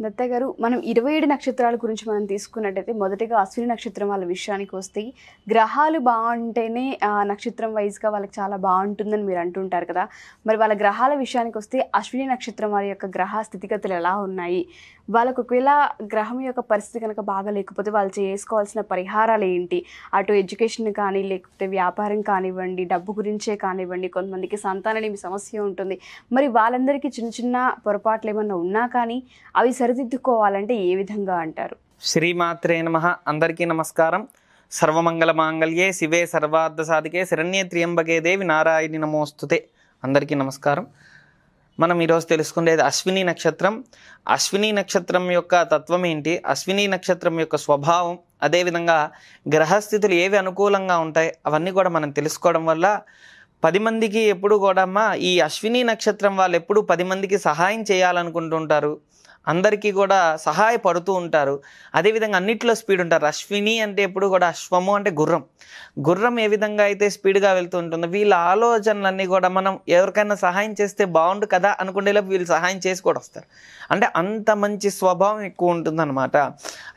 దత్తయ్య గారు మనం 27 నక్షత్రాల గురించి మనం తీసుకున్నట్టయితే మొదటిగా అశ్విని నక్షత్రం వాళ్ళ విషయానికి వస్తే గ్రహాలు బాగుంటేనే నక్షత్రం వైజ్గా వాళ్ళకి చాలా బాగుంటుందని మీరు అంటుంటారు కదా. మరి వాళ్ళ గ్రహాల విషయానికి వస్తే అశ్విని నక్షత్రం వారి యొక్క గ్రహ స్థితిగతులు ఎలా ఉన్నాయి, వాళ్ళకు ఒకవేళ గ్రహం యొక్క పరిస్థితి కనుక బాగా లేకపోతే వాళ్ళు చేసుకోవాల్సిన పరిహారాలు ఏంటి, అటు ఎడ్యుకేషన్ కానీ లేకపోతే వ్యాపారం కానివ్వండి, డబ్బు గురించే కానివ్వండి, కొంతమందికి సంతానలేమి సమస్య ఉంటుంది. మరి వాళ్ళందరికీ చిన్న చిన్న పొరపాట్లు ఏమన్నా ఉన్నా కానీ అవి సరిదిద్దుకోవాలంటే ఏ విధంగా అంటారు? శ్రీమాత్రే నమః. అందరికీ నమస్కారం. సర్వమంగళ మాంగళ్యే శివే సర్వార్థ సాధికే శరణ్యే త్ర్యంబకే దేవి నారాయణి నమోస్తుతే. అందరికీ నమస్కారం. మనం ఈరోజు తెలుసుకునేది అశ్విని నక్షత్రం. అశ్విని నక్షత్రం యొక్క తత్వం ఏంటి, అశ్విని నక్షత్రం యొక్క స్వభావం, అదేవిధంగా గ్రహస్థితులు ఏవి అనుకూలంగా ఉంటాయి, అవన్నీ కూడా మనం తెలుసుకోవడం వల్ల 10 మందికి ఎప్పుడు కూడా ఈ అశ్విని నక్షత్రం వాళ్ళు ఎప్పుడు 10 మందికి సహాయం చేయాలనుకుంటుంటారు, అందరికీ కూడా సహాయపడుతూ ఉంటారు. అదేవిధంగా అన్నిట్లో స్పీడ్ ఉంటారు. అశ్విని అంటే ఎప్పుడు కూడా అశ్వము అంటే గుర్రం ఏ విధంగా అయితే స్పీడ్గా వెళ్తూ ఉంటుందో వీళ్ళ ఆలోచనలన్నీ కూడా మనం ఎవరికైనా సహాయం చేస్తే బాగుండు కదా అనుకునేలోపు వీళ్ళు సహాయం చేసి కూడా వస్తారు. అంటే అంత మంచి స్వభావం ఎక్కువ ఉంటుందన్నమాట.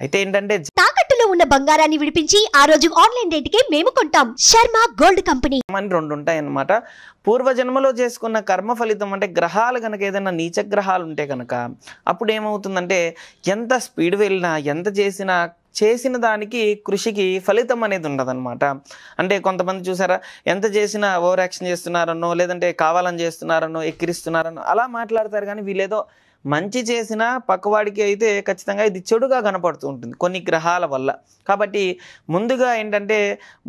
అయితే ఏంటంటే తాకట్టులో ఉన్న బంగారాన్ని విడిపించి ఆ రోజు ఆన్లైన్ రేటుకే మేము కొంటాం. శర్మ గోల్డ్ కంపెనీ అని 2 ఉంటాయి అన్నమాట. పూర్వజన్మలో చేసుకున్న కర్మ ఫలితం అంటే గ్రహాలు కనుక ఏదైనా నీచ గ్రహాలు ఉంటే కనుక అప్పుడు ఏమవుతుందంటే ఎంత స్పీడ్ వెళ్ళినా ఎంత చేసిన దానికి కృషికి ఫలితం అనేది ఉండదన్నమాట. అంటే కొంతమంది చూసారా, ఎంత చేసినా ఓవర్ యాక్షన్ చేస్తున్నారనో లేదంటే కావాలని చేస్తున్నారనో ఎక్కిరిస్తున్నారనో అలా మాట్లాడతారు. కానీ వీళ్ళేదో మంచి చేసిన పక్కవాడికి అయితే ఖచ్చితంగా ఇది చెడుగా కనపడుతూ ఉంటుంది కొన్ని గ్రహాల వల్ల. కాబట్టి ముందుగా ఏంటంటే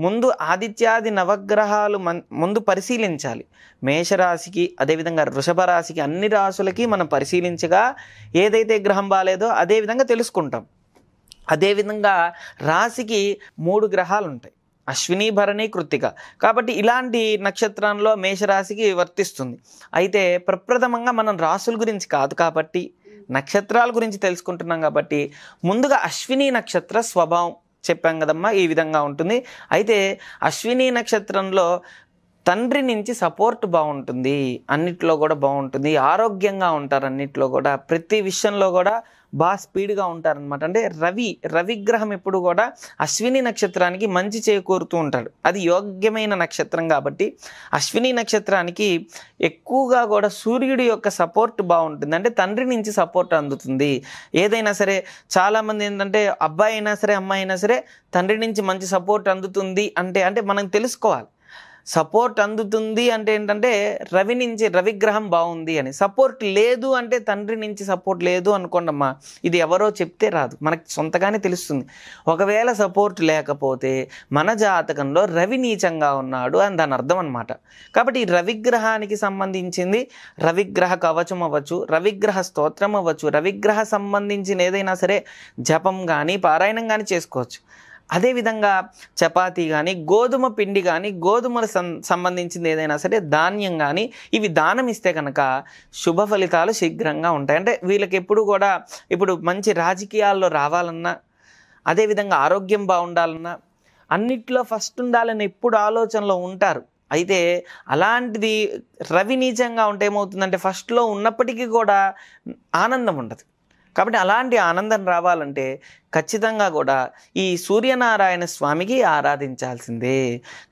ముందు ఆదిత్యాది నవగ్రహాలు ముందు పరిశీలించాలి. మేషరాశికి అదేవిధంగా వృషభ రాశికి అన్ని రాశులకి మనం పరిశీలించగా ఏదైతే గ్రహం బాలేదో అదేవిధంగా తెలుసుకుంటాం. అదేవిధంగా రాశికి 3 గ్రహాలు ఉంటాయి, అశ్విని భరణి కృత్తిక. కాబట్టి ఇలాంటి నక్షత్రంలో మేషరాశికి వర్తిస్తుంది. అయితే ప్రప్రథమంగా మనం రాశుల గురించి కాదు కాబట్టి నక్షత్రాల గురించి తెలుసుకుంటున్నాం కాబట్టి ముందుగా అశ్విని నక్షత్ర స్వభావం చెప్పాం కదమ్మా, ఈ విధంగా ఉంటుంది. అయితే అశ్విని నక్షత్రంలో తండ్రి నుంచి సపోర్ట్ బాగుంటుంది, అన్నిట్లో కూడా బాగుంటుంది, ఆరోగ్యంగా ఉంటారు, అన్నిట్లో కూడా ప్రతి విషయంలో కూడా బాగా స్పీడ్గా ఉంటారనమాట. అంటే రవి గ్రహం ఎప్పుడు కూడా అశ్విని నక్షత్రానికి మంచి చేకూరుతూ ఉంటాడు. అది యోగ్యమైన నక్షత్రం కాబట్టి అశ్విని నక్షత్రానికి ఎక్కువగా కూడా సూర్యుడి యొక్క సపోర్ట్ బాగుంటుంది. అంటే తండ్రి నుంచి సపోర్ట్ అందుతుంది. ఏదైనా సరే చాలామంది ఏంటంటే అబ్బాయి అయినా సరే అమ్మాయి అయినా సరే తండ్రి నుంచి మంచి సపోర్ట్ అందుతుంది అంటే మనం తెలుసుకోవాలి. సపోర్ట్ అందుతుంది అంటే ఏంటంటే రవి గ్రహం బాగుంది అని. సపోర్ట్ లేదు అంటే తండ్రి నుంచి సపోర్ట్ లేదు అనుకోండమ్మా, ఇది ఎవరో చెప్తే రాదు, మనకి సొంతగానే తెలుస్తుంది. ఒకవేళ సపోర్ట్ లేకపోతే మన జాతకంలో రవి నీచంగా ఉన్నాడు అని దాని అర్థం అనమాట. కాబట్టి ఈ రవిగ్రహానికి సంబంధించింది రవిగ్రహ కవచం అవ్వచ్చు, రవిగ్రహ స్తోత్రం అవ్వచ్చు, రవిగ్రహ సంబంధించిన ఏదైనా సరే జపం కానీ పారాయణం కానీ చేసుకోవచ్చు. అదేవిధంగా చపాతీ కానీ గోధుమ పిండి కానీ గోధుమలు సంబంధించింది ఏదైనా సరే ధాన్యం కానీ ఇవి దానం ఇస్తే కనుక శుభ ఫలితాలు శీఘ్రంగా ఉంటాయి. అంటే వీళ్ళకి ఎప్పుడు కూడా ఇప్పుడు మంచి రాజకీయాల్లో రావాలన్నా అదేవిధంగా ఆరోగ్యం బాగుండాలన్నా అన్నిట్లో ఫస్ట్ ఉండాలని ఎప్పుడు ఆలోచనలో ఉంటారు. అయితే అలాంటిది రవి నీచంగా ఉంటే ఏమవుతుందంటే ఫస్ట్లో ఉన్నప్పటికీ కూడా ఆనందం ఉండదు. కాబట్టి అలాంటి ఆనందం రావాలంటే ఖచ్చితంగా కూడా ఈ సూర్యనారాయణ స్వామికి ఆరాధించాల్సిందే.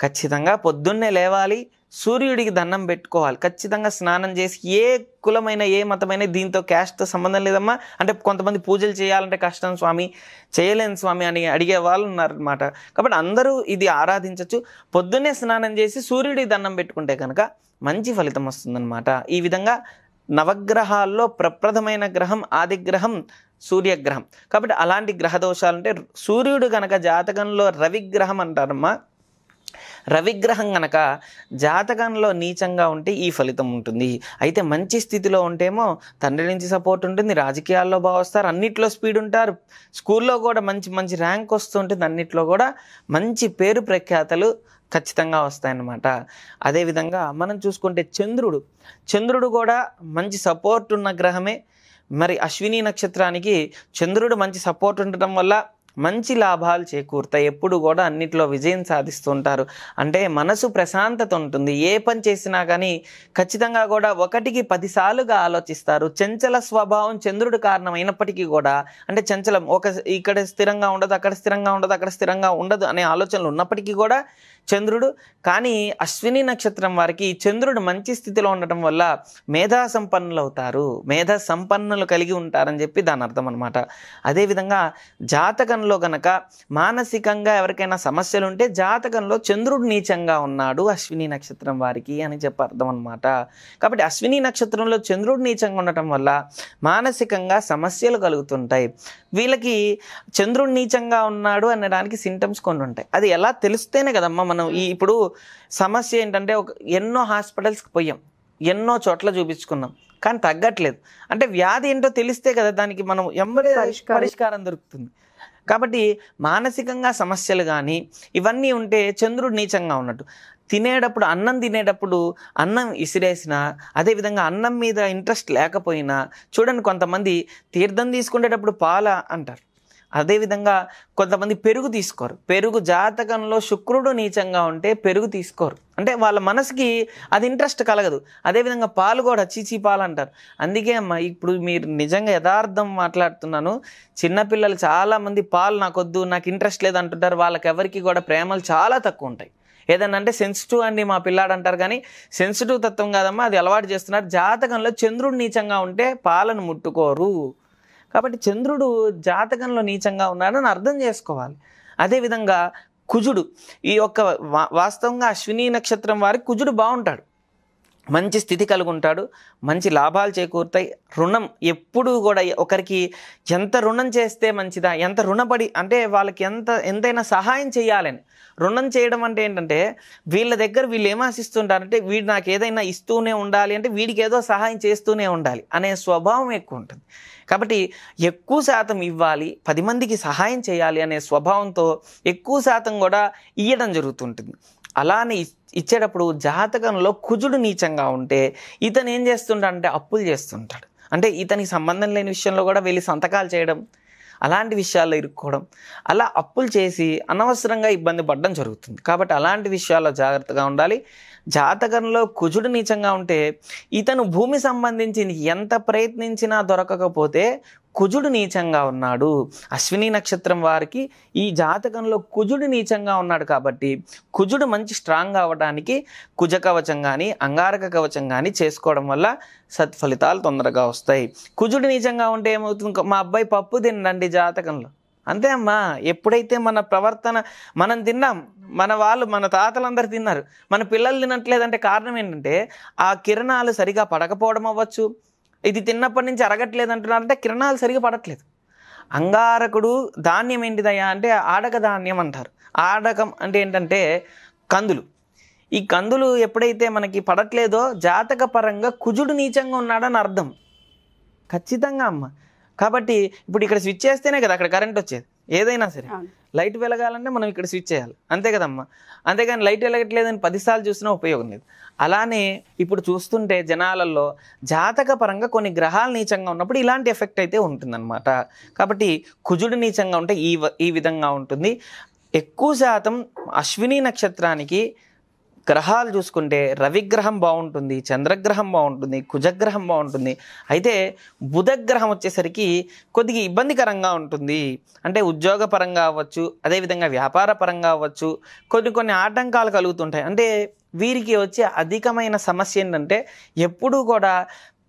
ఖచ్చితంగా పొద్దున్నే లేవాలి, సూర్యుడికి దండం పెట్టుకోవాలి, ఖచ్చితంగా స్నానం చేసి ఏ కులమైన ఏ మతమైన దీంతో క్యాస్ట్తో సంబంధం లేదమ్మా. అంటే కొంతమంది పూజలు చేయాలంటే కష్టం స్వామి, చేయలేని స్వామి అని అడిగే వాళ్ళు ఉన్నారనమాట. కాబట్టి అందరూ ఇది ఆరాధించవచ్చు. పొద్దున్నే స్నానం చేసి సూర్యుడికి దండం పెట్టుకుంటే కనుక మంచి ఫలితం వస్తుందన్నమాట. ఈ విధంగా నవగ్రహాల్లో ప్రప్రథమైన గ్రహం ఆదిగ్రహం సూర్యగ్రహం. కాబట్టి అలాంటి గ్రహ దోషాలంటే సూర్యుడు కనుక జాతకంలో రవిగ్రహం అంటారమ్మా, రవిగ్రహం కనుక జాతకంలో నీచంగా ఉంటే ఈ ఫలితం ఉంటుంది. అయితే మంచి స్థితిలో ఉంటేమో తండ్రి నుంచి సపోర్ట్ ఉంటుంది, రాజకీయాల్లో బాగా వస్తారు, అన్నిట్లో స్పీడ్ ఉంటారు, స్కూల్లో కూడా మంచి ర్యాంక్ వస్తుంటుంది, అన్నిట్లో కూడా మంచి పేరు ప్రఖ్యాతలు ఖచ్చితంగా వస్తాయన్నమాట. అదేవిధంగా మనం చూసుకుంటే చంద్రుడు కూడా మంచి సపోర్ట్ ఉన్న గ్రహమే. మరి అశ్విని నక్షత్రానికి చంద్రుడు మంచి సపోర్ట్ ఉండటం వల్ల మంచి లాభాలు చేకూరుతాయి, ఎప్పుడు కూడా అన్నిట్లో విజయం సాధిస్తుంటారు. అంటే మనసు ప్రశాంతత ఉంటుంది. ఏ పని చేసినా కానీ ఖచ్చితంగా కూడా 1కి 10 సార్లుగా ఆలోచిస్తారు. చంచల స్వభావం చంద్రుడి కారణమైనప్పటికీ కూడా, అంటే చంచలం ఇక్కడ స్థిరంగా ఉండదు, అక్కడ స్థిరంగా ఉండదు, అక్కడ స్థిరంగా ఉండదు అనే ఆలోచనలు ఉన్నప్పటికీ కూడా చంద్రుడు, కానీ అశ్విని నక్షత్రం వారికి చంద్రుడు మంచి స్థితిలో ఉండటం వల్ల మేధా సంపన్నులు అవుతారు, మేధా సంపన్నులు కలిగి ఉంటారని చెప్పి దాని అర్థం అనమాట. అదేవిధంగా జాతకంలో గనక మానసికంగా ఎవరికైనా సమస్యలు ఉంటే జాతకంలో చంద్రుడు నీచంగా ఉన్నాడు అశ్విని నక్షత్రం వారికి అని చెప్పి అర్థం అనమాట. కాబట్టి అశ్విని నక్షత్రంలో చంద్రుడు నీచంగా ఉండటం వల్ల మానసికంగా సమస్యలు కలుగుతుంటాయి. వీళ్ళకి చంద్రుడు నీచంగా ఉన్నాడు అనడానికి సింటమ్స్ కొన్ని ఉంటాయి. అది ఎలా తెలిస్తేనే కదమ్మా మనం ఇప్పుడు సమస్య ఏంటంటే ఎన్నో హాస్పిటల్స్కి పోయాం, ఎన్నో చోట్ల చూపించుకున్నాం, కానీ తగ్గట్లేదు. అంటే వ్యాధి ఏంటో తెలిస్తే కదా దానికి మనం ఎంబడే పరిష్కారం దొరుకుతుంది. కాబట్టి మానసికంగా సమస్యలు కానీ ఇవన్నీ ఉంటే చంద్రుడు నీచంగా ఉన్నట్టు. తినేటప్పుడు అన్నం తినేటప్పుడు అన్నం ఇసిరేసినా, అదేవిధంగా అన్నం మీద ఇంట్రెస్ట్ లేకపోయినా, చూడండి కొంతమంది తీర్థం తీసుకునేటప్పుడు పాల అంటారు, అదేవిధంగా కొంతమంది పెరుగు తీసుకోరు. పెరుగు జాతకంలో శుక్రుడు నీచంగా ఉంటే పెరుగు తీసుకోరు, అంటే వాళ్ళ మనసుకి అది ఇంట్రెస్ట్ కలగదు. అదేవిధంగా పాలు కూడా చీచీ పాలు అంటారు. అందుకే అమ్మ ఇప్పుడు మీరు నిజంగా యథార్థం మాట్లాడుతున్నాను, చిన్నపిల్లలు చాలామంది పాలు నాకొద్దు, నాకు ఇంట్రెస్ట్ లేదు అంటుంటారు. వాళ్ళకి ఎవరికి కూడా ప్రేమలు చాలా తక్కువ ఉంటాయి. ఏదన్నా అంటే సెన్సిటివ్ అండి మా పిల్లాడు అంటారు, కానీ సెన్సిటివ్ తత్వం కాదమ్మా, అది అలవాటు చేస్తున్నారు. జాతకంలో చంద్రుడు నీచంగా ఉంటే పాలను ముట్టుకోరు. కాబట్టి చంద్రుడు జాతకంలో నీచంగా ఉన్నాడని అర్థం చేసుకోవాలి. అదేవిధంగా కుజుడు, ఈ యొక్క వాస్తవంగా అశ్విని నక్షత్రం వారికి కుజుడు బాగుంటాడు, మంచి స్థితి కలిగి ఉంటాడు, మంచి లాభాలు చేకూరుతాయి. రుణం ఎప్పుడు కూడా ఒకరికి ఎంత రుణం చేస్తే మంచిదా, ఎంత రుణపడి అంటే వాళ్ళకి ఎంతైనా సహాయం చేయాలని. రుణం చేయడం అంటే ఏంటంటే వీళ్ళ దగ్గర వీళ్ళు ఏం ఆశిస్తుంటారంటే వీడు నాకు ఏదైనా ఇస్తూనే ఉండాలి, అంటే వీడికి ఏదో సహాయం చేస్తూనే ఉండాలి అనే స్వభావం ఎక్కువ ఉంటుంది. కాబట్టి ఎక్కువ శాతం ఇవ్వాలి, 10 మందికి సహాయం చేయాలి అనే స్వభావంతో ఎక్కువ శాతం కూడా ఇవ్వడం జరుగుతుంటుంది. అలానే ఇచ్చేటప్పుడు జాతకంలో కుజుడు నీచంగా ఉంటే ఇతను ఏం చేస్తుంటాడంటే అప్పులు చేస్తుంటాడు. అంటే ఇతనికి సంబంధం లేని విషయంలో కూడా వెళ్ళి సంతకాలు చేయడం, అలాంటి విషయాల్లో ఇరుక్కోవడం, అలా అప్పులు చేసి అనవసరంగా ఇబ్బంది పడడం జరుగుతుంది. కాబట్టి అలాంటి విషయాల్లో జాగ్రత్తగా ఉండాలి. జాతకంలో కుజుడు నీచంగా ఉంటే ఇతను భూమి సంబంధించి ఎంత ప్రయత్నించినా దొరకకపోతే కుజుడు నీచంగా ఉన్నాడు. అశ్విని నక్షత్రం వారికి ఈ జాతకంలో కుజుడు నీచంగా ఉన్నాడు కాబట్టి కుజుడు మంచి స్ట్రాంగ్ అవ్వడానికి కుజ కవచం కానీ అంగారక కవచం కానీ చేసుకోవడం వల్ల సత్ఫలితాలు తొందరగా వస్తాయి. కుజుడు నీచంగా ఉంటే ఏమవుతుంది, మా అబ్బాయి పప్పు తినండి జాతకంలో, అంతే అమ్మా. ఎప్పుడైతే మన ప్రవర్తన మనం తిన్నాం, మన తాతలందరూ తిన్నారు, మన పిల్లలు తినట్లేదంటే కారణం ఏంటంటే ఆ కిరణాలు సరిగా పడకపోవడం అవ్వచ్చు. ఇది తిన్నప్పటి నుంచి అరగట్లేదు అంటున్నారంటే కిరణాలు సరిగా పడట్లేదు. అంగారకుడు ధాన్యం ఏంటిదయ్యా అంటే ఆడక ధాన్యం అంటారు. ఆడకం అంటే ఏంటంటే కందులు. ఈ కందులు ఎప్పుడైతే మనకి పడట్లేదో జాతక పరంగా కుజుడు నీచంగా ఉన్నాడని అర్థం ఖచ్చితంగా అమ్మ. కాబట్టి ఇప్పుడు ఇక్కడ స్విచ్ చేస్తేనే కదా అక్కడ కరెంట్ వచ్చేది. ఏదైనా సరే లైట్ వెలగాలంటే మనం ఇక్కడ స్విచ్ చేయాలి, అంతే కదమ్మా. అంతేగాని లైట్ వెలగట్లేదని 10 సార్లు చూసినా ఉపయోగం లేదు. అలానే ఇప్పుడు చూస్తుంటే జనాలలో జాతక పరంగా కొన్ని గ్రహాలు నీచంగా ఉన్నప్పుడు ఇలాంటి ఎఫెక్ట్ అయితే ఉంటుందన్నమాట. కాబట్టి కుజుడు నీచంగా ఉంటే ఈ విధంగా ఉంటుంది. ఎక్కువ శాతం అశ్విని నక్షత్రానికి గ్రహాలు చూసుకుంటే రవిగ్రహం బాగుంటుంది, చంద్రగ్రహం బాగుంటుంది, కుజగ్రహం బాగుంటుంది. అయితే బుధగ్రహం వచ్చేసరికి కొద్దిగా ఇబ్బందికరంగా ఉంటుంది. అంటే ఉద్యోగపరంగా అవ్వచ్చు, అదేవిధంగా వ్యాపార పరంగా అవ్వచ్చు, కొన్ని ఆటంకాలు కలుగుతుంటాయి. అంటే వీరికి వచ్చే అధికమైన సమస్య ఏంటంటే ఎప్పుడూ కూడా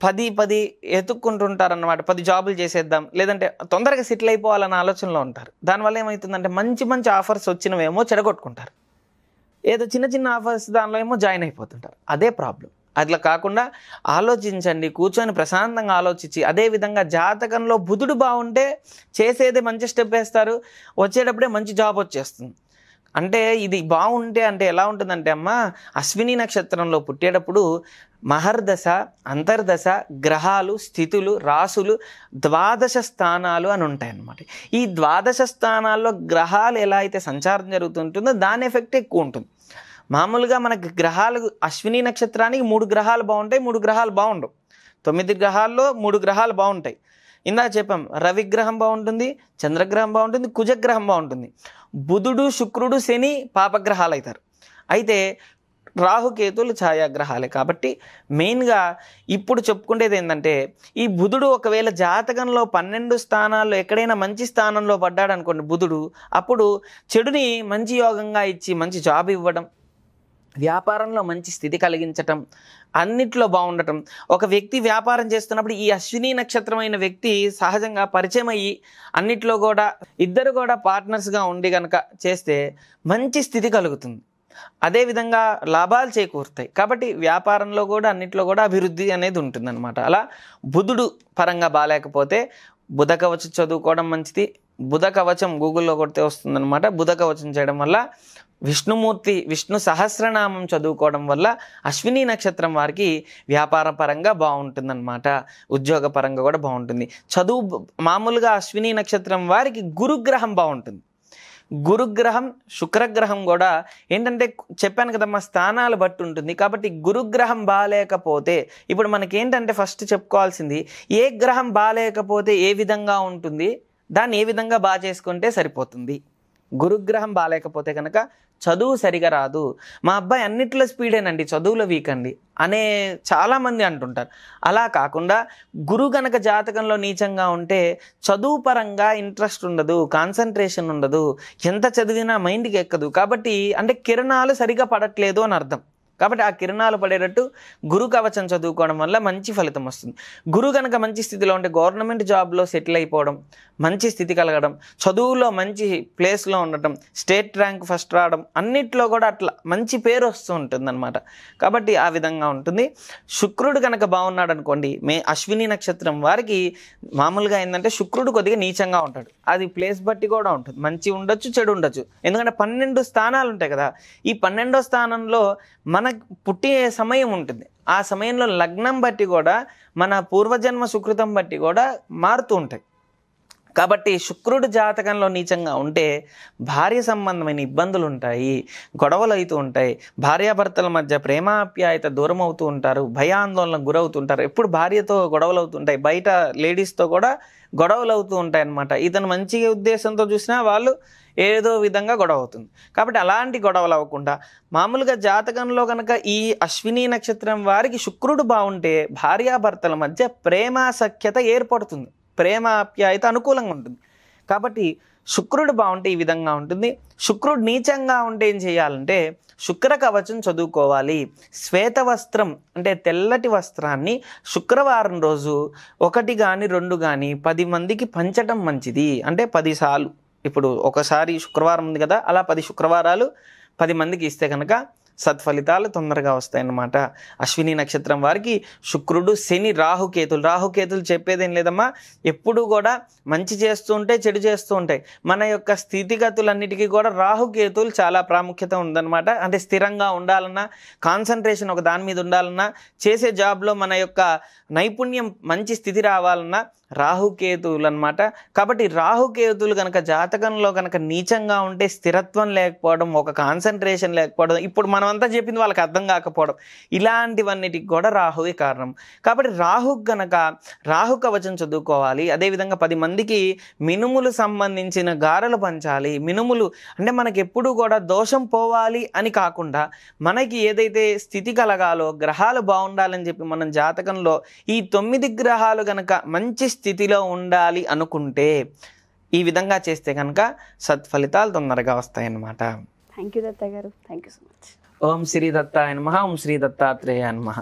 10 ఎత్తుక్కుంటుంటారన్నమాట. 10 జాబులు చేసేద్దాం, లేదంటే తొందరగా సెటిల్ అయిపోవాలన్న ఆలోచనలో ఉంటారు. దానివల్ల ఏమవుతుందంటే మంచి ఆఫర్స్ వచ్చినవేమో చెడగొట్టుకుంటారు, ఏదో చిన్న ఆఫర్స్ దానిలో ఏమో జాయిన్ అయిపోతుంటారు. అదే ప్రాబ్లం. అట్లా కాకుండా ఆలోచించండి, కూర్చొని ప్రశాంతంగా ఆలోచించి. అదేవిధంగా జాతకంలో బుధుడు బాగుంటే చేసేదే మంచి స్టెప్ వేస్తారు, వచ్చేటప్పుడే మంచి జాబ్ వచ్చేస్తుంది. అంటే ఇది బాగుంటే అంటే ఎలా ఉంటుందంటే అమ్మ, అశ్విని నక్షత్రంలో పుట్టేటప్పుడు మహర్దశ, అంతర్దశ, గ్రహాలు, స్థితులు, రాసులు 12 స్థానాలు అని ఉంటాయన్నమాట. ఈ 12 స్థానాల్లో గ్రహాలు ఎలా అయితే సంచారం జరుగుతుంటుందో దాని ఎఫెక్ట్ ఎక్కువ ఉంటుంది. మామూలుగా మనకి గ్రహాలు అశ్విని నక్షత్రానికి 3 గ్రహాలు బాగుంటాయి, 3 గ్రహాలు బాగుండవు. 9 గ్రహాల్లో 3 గ్రహాలు బాగుంటాయి. ఇందాక చెప్పాం రవిగ్రహం బాగుంటుంది, చంద్రగ్రహం బాగుంటుంది, కుజగ్రహం బాగుంటుంది. బుధుడు, శుక్రుడు, శని పాపగ్రహాలు అవుతారు. అయితే రాహుకేతులు ఛాయాగ్రహాలే. కాబట్టి మెయిన్గా ఇప్పుడు చెప్పుకునేది ఏంటంటే, ఈ బుధుడు ఒకవేళ జాతకంలో 12 స్థానాల్లో ఎక్కడైనా మంచి స్థానంలో పడ్డాడు అనుకోండి బుధుడు, అప్పుడు చెడుని మంచి యోగంగా ఇచ్చి మంచి జాబ్ ఇవ్వడం, వ్యాపారంలో మంచి స్థితి కలిగించటం, అన్నిట్లో బాగుండటం. ఒక వ్యక్తి వ్యాపారం చేస్తున్నప్పుడు ఈ అశ్విని నక్షత్రమైన వ్యక్తి సహజంగా పరిచయం అయ్యి అన్నిట్లో కూడా ఇద్దరు కూడా పార్ట్నర్స్గా ఉండి కనుక చేస్తే మంచి స్థితి కలుగుతుంది. అదేవిధంగా లాభాలు చేకూరుతాయి. కాబట్టి వ్యాపారంలో కూడా అన్నిట్లో కూడా అభివృద్ధి అనేది ఉంటుందన్నమాట. అలా బుధుడు పరంగా బాగాలేకపోతే బుధ కవచం చదువుకోవడం మంచిది. బుధ కవచం గూగుల్లో కొడితే వస్తుందన్నమాట. బుధ కవచం చేయడం వల్ల విష్ణు సహస్రనామం చదువుకోవడం వల్ల అశ్విని నక్షత్రం వారికి వ్యాపార పరంగా బాగుంటుందన్నమాట. ఉద్యోగ పరంగా కూడా బాగుంటుంది. చదువు మామూలుగా అశ్విని నక్షత్రం వారికి గురుగ్రహం బాగుంటుంది. గురుగ్రహం, శుక్రగ్రహం కూడా ఏంటంటే చెప్పాను కదా మా స్థానాలు బట్టి ఉంటుంది. కాబట్టి గురుగ్రహం బాగాలేకపోతే ఇప్పుడు మనకేంటంటే ఫస్ట్ చెప్పుకోవాల్సింది ఏ గ్రహం బాగాలేకపోతే ఏ విధంగా ఉంటుంది, దాన్ని ఏ విధంగా బాగా చేసుకుంటే సరిపోతుంది. గురుగ్రహం బాగాలేకపోతే కనుక చదువు సరిగా రాదు, మా అబ్బాయి అన్నిట్లో స్పీడేనండి చదువులో వీక్ అండి అనే చాలామంది అంటుంటారు. అలా కాకుండా గురు గనక జాతకంలో నీచంగా ఉంటే చదువు పరంగా ఇంట్రెస్ట్ ఉండదు, కాన్సన్ట్రేషన్ ఉండదు, ఎంత చదివినా మైండ్కి ఎక్కదు. కాబట్టి అంటే కిరణాలు సరిగా పడట్లేదు అని అర్థం. కాబట్టి ఆ కిరణాలు పడేటట్టు గురు కవచం చదువుకోవడం వల్ల మంచి ఫలితం వస్తుంది. గురు కనుక మంచి స్థితిలో ఉంటే గవర్నమెంట్ జాబ్లో సెటిల్ అయిపోవడం, మంచి స్థితి కలగడం, చదువులో మంచి ప్లేస్లో ఉండటం, స్టేట్ ర్యాంక్ ఫస్ట్ రావడం, అన్నిట్లో కూడా అట్లా మంచి పేరు వస్తూ ఉంటుంది అనమాట. కాబట్టి ఆ విధంగా ఉంటుంది. శుక్రుడు కనుక బాగున్నాడు అనుకోండి, అశ్విని నక్షత్రం వారికి మామూలుగా ఏంటంటే శుక్రుడు కొద్దిగా నీచంగా ఉంటాడు. అది ప్లేస్ బట్టి కూడా ఉంటుంది, మంచి ఉండొచ్చు చెడు ఉండొచ్చు. ఎందుకంటే 12 స్థానాలు ఉంటాయి కదా. ఈ 12వ స్థానంలో మన పుట్టే సమయం ఉంటుంది. ఆ సమయంలో లగ్నం బట్టి కూడా మన పూర్వజన్మ సుకృతం బట్టి కూడా మారుతూ ఉంటాయి. కాబట్టి శుక్రుడు జాతకంలో నీచంగా ఉంటే భార్య సంబంధమైన ఇబ్బందులు ఉంటాయి, గొడవలు అవుతూ ఉంటాయి, భార్యాభర్తల మధ్య ప్రేమాప్యాయత దూరం అవుతూ ఉంటారు, భయాందోళనకు గురవుతుంటారు. ఎప్పుడు భార్యతో గొడవలు అవుతుంటాయి, బయట లేడీస్తో కూడా గొడవలు అవుతూ ఉంటాయి అన్నమాట. ఇతను మంచి ఉద్దేశంతో చూసినా వాళ్ళు ఏదో విధంగా గొడవ అవుతుంది. కాబట్టి అలాంటి గొడవలు అవ్వకుండా మామూలుగా జాతకంలో కనుక ఈ అశ్విని నక్షత్రం వారికి శుక్రుడు బాగుంటే భార్యాభర్తల మధ్య ప్రేమాసఖ్యత ఏర్పడుతుంది, ప్రేమాప్యాయత అనుకూలంగా ఉంటుంది. కాబట్టి శుక్రుడు బాగుంటే ఈ విధంగా ఉంటుంది. శుక్రుడు నీచంగా ఉంటే ఏం చేయాలంటే శుక్ర కవచం చదువుకోవాలి. శ్వేత వస్త్రం అంటే తెల్లటి వస్త్రాన్ని శుక్రవారం రోజు 1 కానీ 2 కానీ 10 మందికి పంచడం మంచిది. అంటే 10 సార్లు, ఇప్పుడు ఒకసారి శుక్రవారం ఉంది కదా, అలా 10 శుక్రవారాలు 10 మందికి ఇస్తే కనుక సత్ఫలితాలు తొందరగా వస్తాయన్నమాట. అశ్విని నక్షత్రం వారికి శుక్రుడు, శని, రాహుకేతులు చెప్పేదేం లేదమ్మా, ఎప్పుడు కూడా మంచి చేస్తూ ఉంటాయి, చెడు చేస్తూ ఉంటాయి. మన యొక్క స్థితిగతులన్నిటికీ కూడా రాహుకేతులు చాలా ప్రాముఖ్యత ఉందన్నమాట. అంటే స్థిరంగా ఉండాలన్నా, కాన్సన్ట్రేషన్ ఒక దాని మీద ఉండాలన్నా, చేసే జాబ్లో మన యొక్క నైపుణ్యం మంచి స్థితి రావాలన్నా రాహుకేతువులు అనమాట. కాబట్టి రాహుకేతువులు కనుక జాతకంలో కనుక నీచంగా ఉంటే స్థిరత్వం లేకపోవడం, ఒక కాన్సన్ట్రేషన్ లేకపోవడం, ఇప్పుడు మనమంతా చెప్పింది వాళ్ళకి అర్థం కాకపోవడం, ఇలాంటివన్నిటికి కూడా రాహువే కారణం. కాబట్టి రాహు కవచం చదువుకోవాలి. అదేవిధంగా 10 మందికి మినుములు సంబంధించిన గారెలు పంచాలి. మినుములు అంటే మనకి ఎప్పుడూ కూడా దోషం పోవాలి అని కాకుండా మనకి ఏదైతే స్థితి కలగాలో, గ్రహాలు బాగుండాలని చెప్పి మనం జాతకంలో ఈ 9 గ్రహాలు కనుక మంచి స్థితిలో ఉండాలి అనుకుంటే ఈ విధంగా చేస్తే కనుక సత్ఫలితాలు తొందరగా వస్తాయన్నమాట. థ్యాంక్ యూ దత్త గారు, థ్యాంక్ యూ సో మచ్. ఓం శ్రీ దత్తాయ నమః. ఓం శ్రీ దత్తాత్రేయాయ నమః.